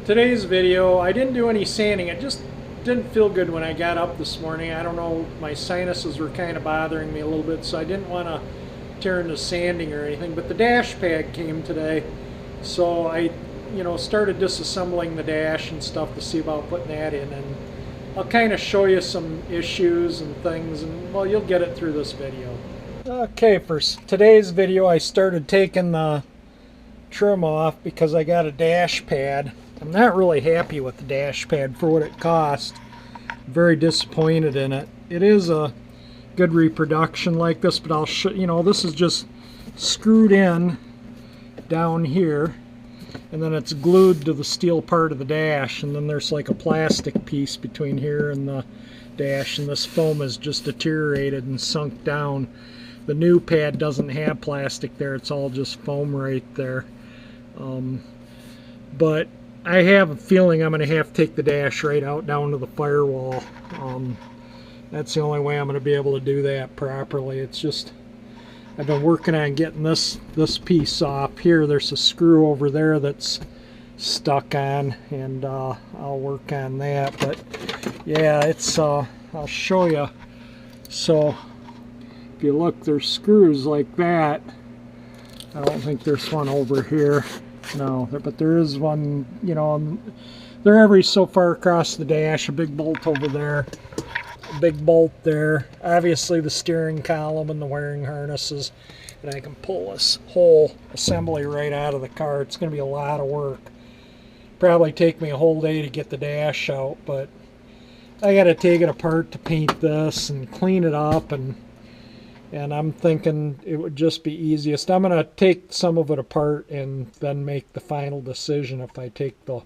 Today's video, I didn't do any sanding. It just didn't feel good when I got up this morning. I don't know, my sinuses were kind of bothering me a little bit, so I didn't want to tear into sanding or anything. But the dash pad came today, so I started disassembling the dash and stuff to see about putting that in, and I'll kind of show you some issues and things, and well, you'll get it through this video. Okay, for today's video I started taking the trim off because I got a dash pad. I'm not really happy with the dash pad for what it cost. Very disappointed in it. It is a good reproduction like this, but I'll show this is just screwed in down here, and then it's glued to the steel part of the dash, and then there's like a plastic piece between here and the dash, and this foam is just deteriorated and sunk down. The new pad doesn't have plastic there, it's all just foam right there. But I have a feeling I'm going to have to take the dash right out down to the firewall. That's the only way I'm going to be able to do that properly. It's just, I've been working on getting this piece off here. There's a screw over there that's stuck on, and I'll work on that. But yeah, it's I'll show you. So if you look, there's screws like that. I don't think there's one over here. No, but there is one, they're every so far across the dash. A big bolt over there, a big bolt there. Obviously the steering column and the wiring harnesses. And I can pull this whole assembly right out of the car. It's going to be a lot of work. Probably take me a whole day to get the dash out, but I got to take it apart to paint this and clean it up, and I'm thinking it would just be easiest. I'm going to take some of it apart and then make the final decision if I take the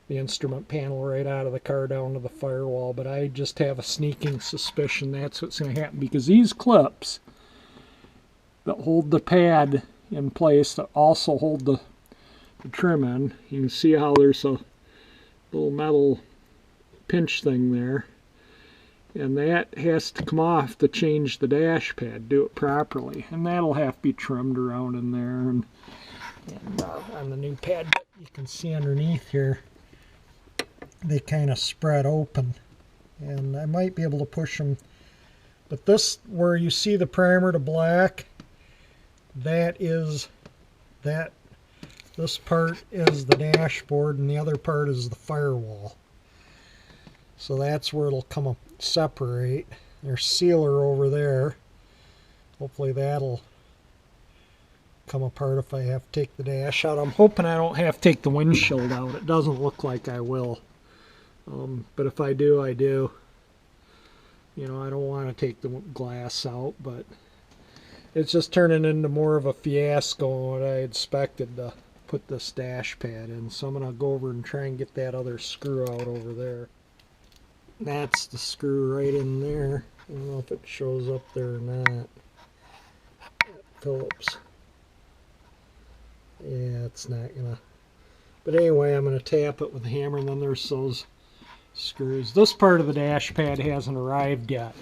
instrument panel right out of the car down to the firewall. But I just have a sneaking suspicion that's what's going to happen, because these clips that hold the pad in place that also hold the trim in, you can see how there's a little metal pinch thing there. And that has to come off to change the dash pad, do it properly. And that'll have to be trimmed around in there. And on the new pad, you can see underneath here, they kind of spread open. And I might be able to push them. But this, where you see the primer to black, this part is the dashboard, and the other part is the firewall. So that's where it'll come up, separate. There's sealer over there. Hopefully that'll come apart if I have to take the dash out. I'm hoping I don't have to take the windshield out. It doesn't look like I will. But if I do, I do. I don't want to take the glass out, but it's just turning into more of a fiasco than what I expected to put this dash pad in. So I'm going to go over and try and get that other screw out over there. That's the screw right in there. I don't know if it shows up there or not. Phillips. Yeah, it's not gonna. But anyway, I'm gonna tap it with a hammer, and then there's those screws. This part of the dash pad hasn't arrived yet,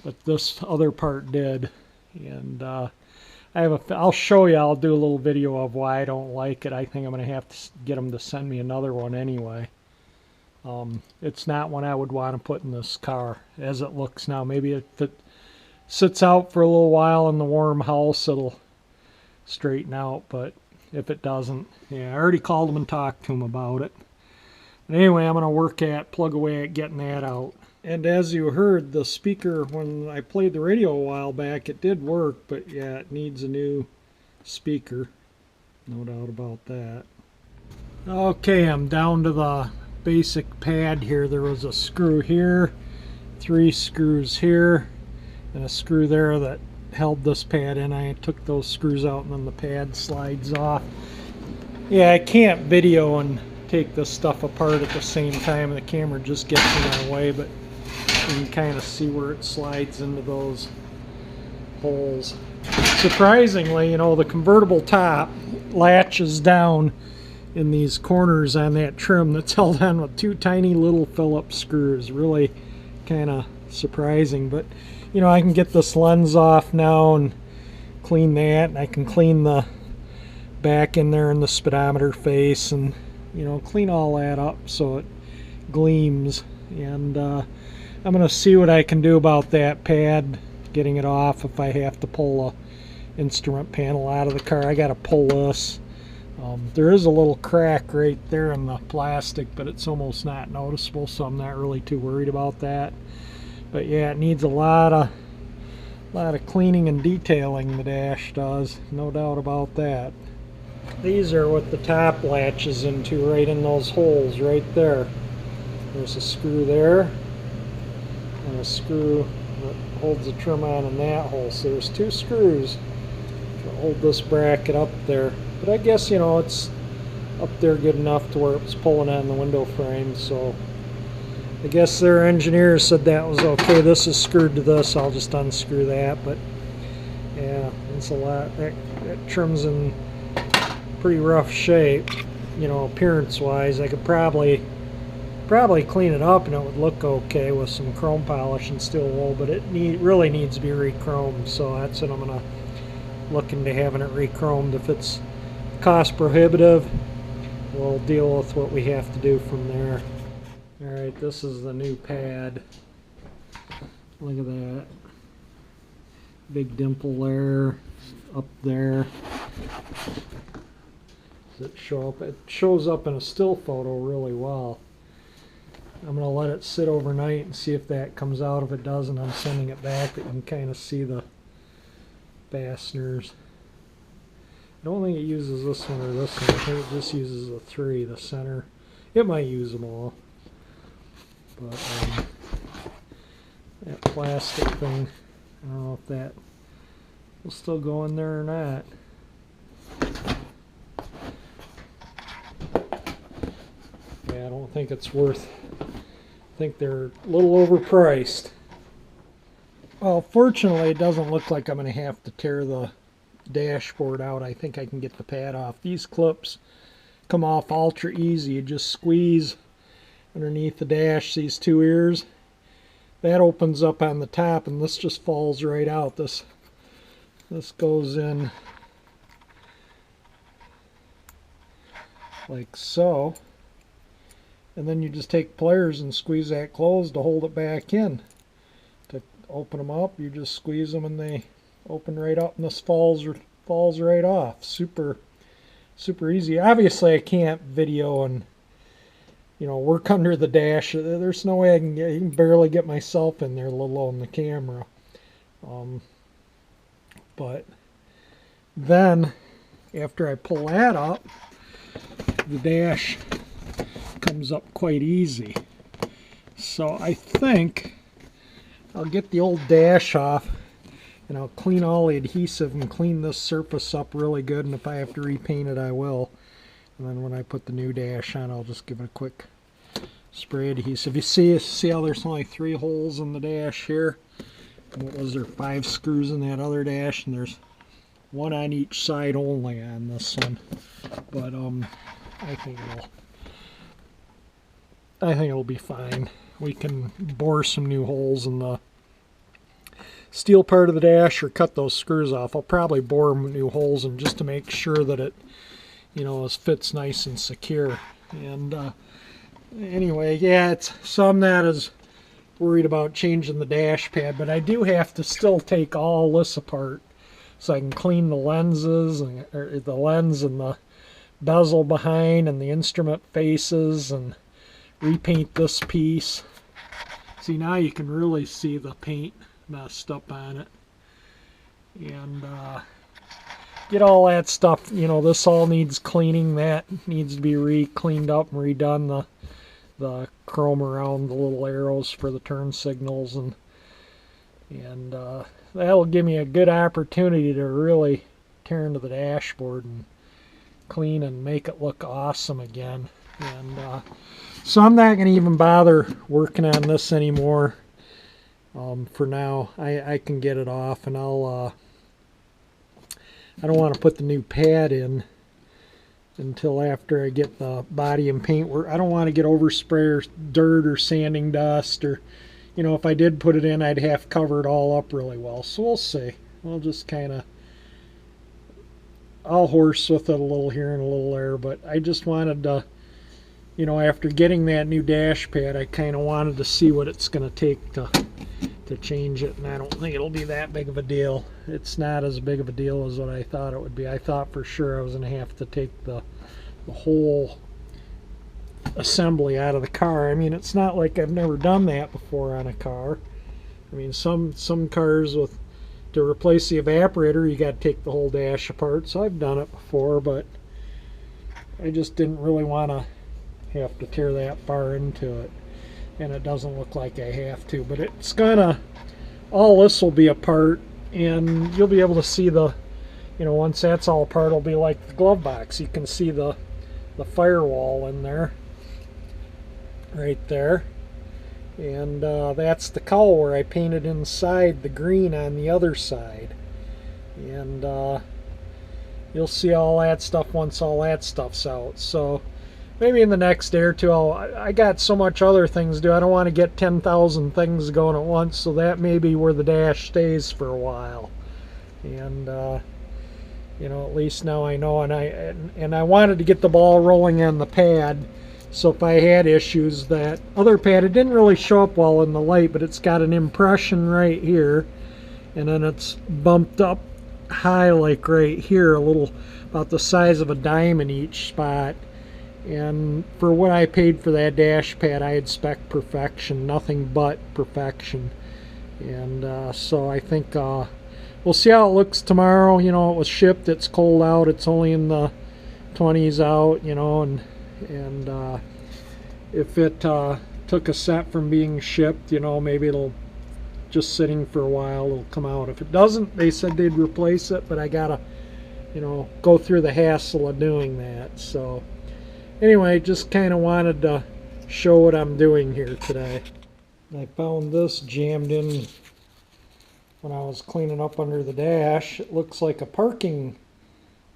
but this other part did. And I'll show you. I'll do a little video of why I don't like it. I think I'm gonna have to get them to send me another one anyway. It's not one I would want to put in this car as it looks now. Maybe if it sits out for a little while in the warm house, it'll straighten out, but if it doesn't, yeah, I already called them and talked to them about it. But anyway, I'm going to plug away at getting that out. And as you heard, the speaker, when I played the radio a while back, it did work, but yeah, it needs a new speaker. No doubt about that. Okay, I'm down to the basic pad here. There was a screw here, 3 screws here, and a screw there that held this pad in. I took those screws out, and then the pad slides off. Yeah, I can't video and take this stuff apart at the same time. The camera just gets in my way, but you can kind of see where it slides into those holes. Surprisingly, the convertible top latches down in these corners on that trim that's held on with 2 tiny little Phillips screws. Really kind of surprising, but I can get this lens off now and clean that, and I can clean the back in there in the speedometer face, and you know, clean all that up so it gleams. And I'm going to see what I can do about that pad, getting it off. If I have to pull a instrument panel out of the car, I got to pull this. There is a little crack right there in the plastic, but it's almost not noticeable, so I'm not really too worried about that. But yeah, it needs a lot of cleaning and detailing, the dash does, no doubt about that. These are what the top latches into, right in those holes right there. There's a screw there and a screw that holds the trim on in that hole. So there's two screws to hold this bracket up there. But I guess, you know, it's up there good enough to where it's pulling on the window frame, so I guess their engineer said that was okay. This is screwed to this. I'll just unscrew that. But yeah, it's a lot. That trim's in pretty rough shape, you know, appearance-wise. I could probably clean it up and it would look okay with some chrome polish and steel wool, but it really needs to be re-chromed. So that's what I'm gonna look into, having it re-chromed. If it's cost prohibitive, we'll deal with what we have to do from there. Alright, this is the new pad. Look at that. Big dimple there, up there. Does it show up? It shows up in a still photo really well. I'm going to let it sit overnight and see if that comes out. If it doesn't, I'm sending it back. You can kind of see the fasteners. I don't think it uses this one or this one. I think it just uses the three, the center. It might use them all. But that plastic thing, I don't know if that will still go in there or not. Yeah, I don't think it's worth. I think they're a little overpriced. Well, fortunately, it doesn't look like I'm going to have to tear the dashboard out. I think I can get the pad off. These clips come off ultra easy. You just squeeze underneath the dash, these two ears. That opens up on the top, and this just falls right out. This goes in like so. And then you just take pliers and squeeze that closed to hold it back in. To open them up, you just squeeze them and they open right up, and this falls right off. Super easy. Obviously I can't video and, you know, work under the dash. There's no way I can barely get myself in there, let alone the camera. But then after I pull that up, the dash comes up quite easy. So I think I'll get the old dash off and I'll clean all the adhesive and clean this surface up really good, and if I have to repaint it I will. And then when I put the new dash on, I'll just give it a quick spray adhesive. You see how there's only 3 holes in the dash here? What was there, 5 screws in that other dash, and there's 1 on each side only on this one. But I think it'll be fine. We can bore some new holes in the steel part of the dash or cut those screws off. I'll probably bore new holes in just to make sure that it, you know, fits nice and secure. And anyway, yeah, so I'm not as worried about changing the dash pad, but I do have to still take all this apart so I can clean the lenses and the lens and the bezel behind and the instrument faces and repaint this piece. See, now you can really see the paint messed up on it. And get all that stuff, you know, this all needs cleaning. That needs to be cleaned up and redone. The chrome around the little arrows for the turn signals, and that'll give me a good opportunity to really tear into the dashboard and clean and make it look awesome again. And so I'm not going to even bother working on this anymore for now. I can get it off, and I don't want to put the new pad in until after I get the body and paint work. I don't want to get overspray or dirt or sanding dust, or, you know, if I did put it in, I'd have to cover it all up really well. So we'll see. We'll just kind of, I'll horse with it a little here and a little there, but I just wanted to you know, after getting that new dash pad, I kind of wanted to see what it's going to take to change it, and I don't think it'll be that big of a deal. It's not as big of a deal as what I thought it would be. I thought for sure I was going to have to take the whole assembly out of the car. I mean, it's not like I've never done that before on a car. I mean, some cars with, to replace the evaporator, you got to take the whole dash apart. So I've done it before, but I just didn't really want to have to tear that far into it, and it doesn't look like I have to. But it's gonna, all this will be apart, and you'll be able to see the, you know, once that's all apart, it'll be like the glove box. You can see the firewall in there, right there. And that's the cowl where I painted inside the green on the other side. And you'll see all that stuff once all that stuff's out. So maybe in the next day or two, I got so much other things to do. I don't want to get 10,000 things going at once, so that may be where the dash stays for a while. And you know, at least now I know. And I wanted to get the ball rolling on the pad. So if I had issues, that other pad, it didn't really show up well in the light, but it's got an impression right here, and then it's bumped up high like right here, a little, about the size of a dime in each spot. And for what I paid for that dash pad, I expect perfection, nothing but perfection. And so I think we'll see how it looks tomorrow. You know, it was shipped, it's cold out, it's only in the 20s out, you know, and if it took a set from being shipped, you know, maybe it'll just sitting for a while, it'll come out. If it doesn't, they said they'd replace it, but I gotta, you know, go through the hassle of doing that. So anyway, just kind of wanted to show what I'm doing here today. I found this jammed in when I was cleaning up under the dash. It looks like a parking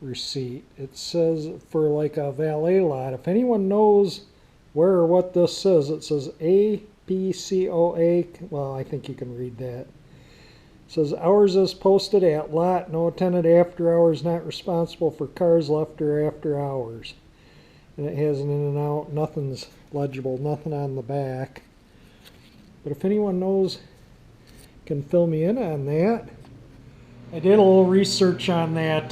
receipt. It says for like a valet lot. If anyone knows where or what this says, it says APCOA. Well, I think you can read that. It says hours as posted at lot, no attendant after hours, not responsible for cars left or after hours. And it has an in and out, nothing's legible, nothing on the back. But if anyone knows, can fill me in on that. I did a little research on that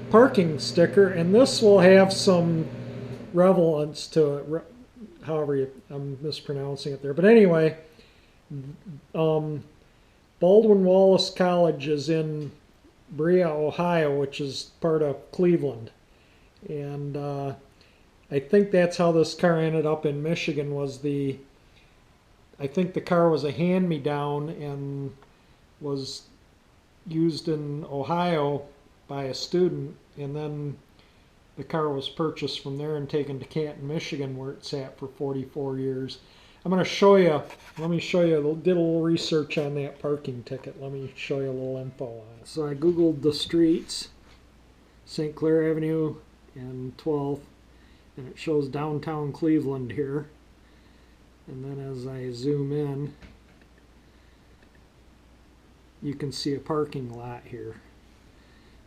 parking sticker, and this will have some relevance to it, however I'm mispronouncing it there. But anyway, Baldwin Wallace College is in Berea, Ohio, which is part of Cleveland. And I think that's how this car ended up in Michigan. I think the car was a hand-me-down and was used in Ohio by a student, and then the car was purchased from there and taken to Canton, Michigan, where it sat for 44 years. I'm going to show you, let me show you, did a little research on that parking ticket. Let me show you a little info on it. So I googled the streets, St. Clair Avenue and 12th, and it shows downtown Cleveland here. And then as I zoom in, you can see a parking lot here.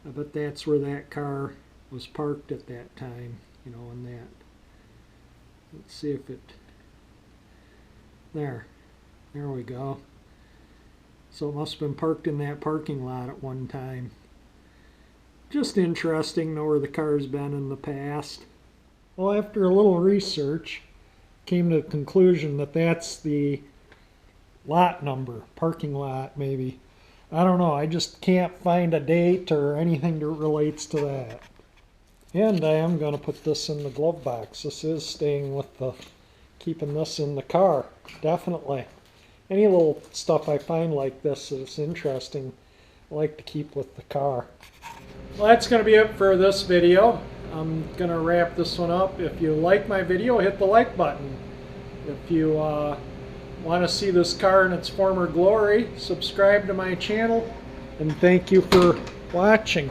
I bet that's where that car was parked at that time, you know, in that. Let's see if it, there we go. So it must have been parked in that parking lot at one time. Just interesting to know where the car's been in the past. Well, after a little research, came to the conclusion that that's the lot number, parking lot maybe. I don't know, I just can't find a date or anything that relates to that. And I am going to put this in the glove box. This is staying with the, keeping this in the car, definitely. Any little stuff I find like this is interesting, I like to keep with the car. Well, that's going to be it for this video. I'm going to wrap this one up. If you like my video, hit the like button. If you want to see this car in its former glory, subscribe to my channel, and thank you for watching.